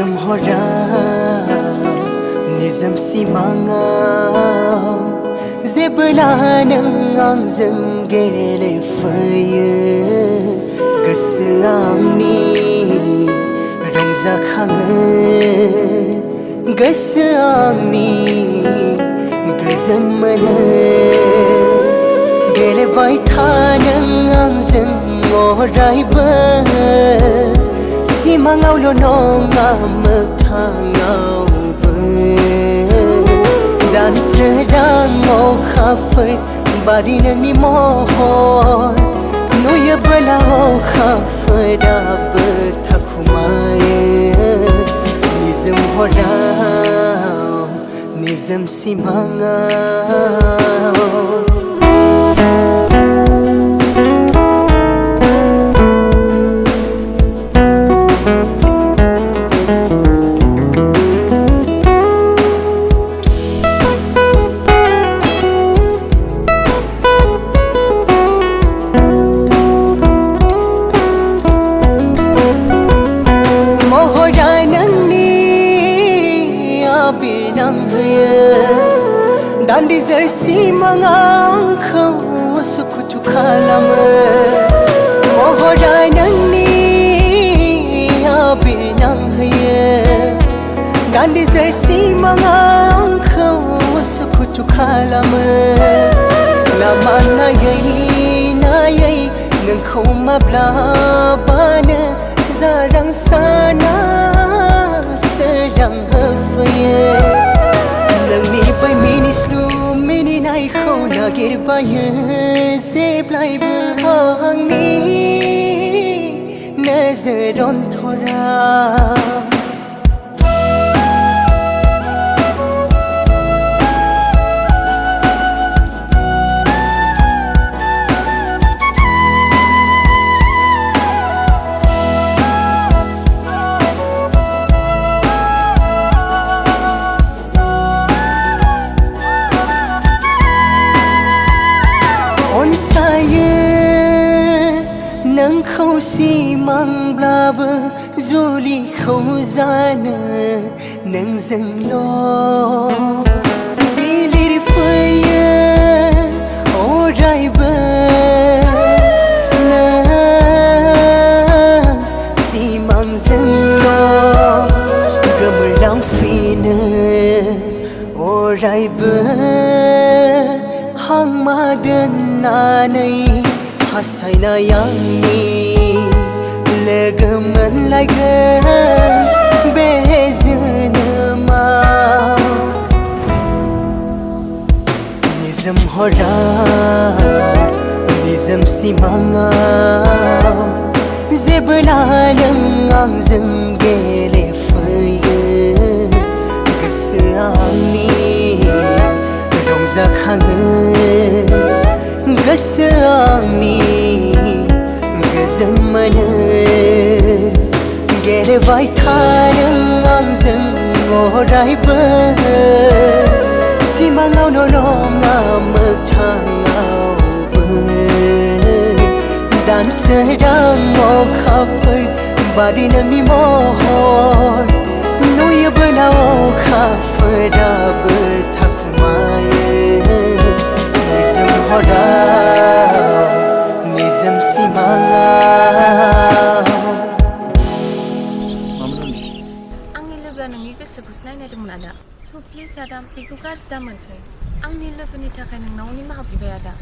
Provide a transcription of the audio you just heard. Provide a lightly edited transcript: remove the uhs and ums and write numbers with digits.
Nizam horam, nizam simangau Zebla nang ang zanggele faya Gasaangni rongzakhangan Gasaangni gazan mana Gele vai thanang ang zangorai ba Simangau lo nonga magthangau ba Dan sedang mau khafar badi nang ni mohon Nuya belau khafada bethakumaya Nizam horam, nizam simangau Dan di zersi mangang kau sukutu kalam Mohoda nang ni abinang haya Dan di zersi mangang kau sukutu kalam Lama na yay ngang kau mablabana Zarang sana serang hafaya Nang mi bay minis lu mini nai khâu nagir baya zeblai bahang ni nazaron thora Nang khâu si mang blaba zuli khâu zana nang zang lo Bilir faya orai ba nang si mang zang lo Gamerlang fina orai ba hang madan nanay Hasay na yang ni Legaman lagan Bezana ma Nizam horam Nizam simangau Zebla nang ang zanggele faya Gasaang ni rongzakhangan Gasaang ni gazan mana Gele vai thanang ang zangorai ba Simangau nolonga magthangau ba Dan sedang mau khafar badi nang ni mohon Nuya belau khafada bethakumaya Nizam simangau Angni logoआ नोंनि गोसोखौसो नायनो नायदोंमोन आदा So please आदा बेखौ गाज्रि दामोनसै आंनि लोगोनि थाखाय नोंनाव निमाहा बिबाय आदा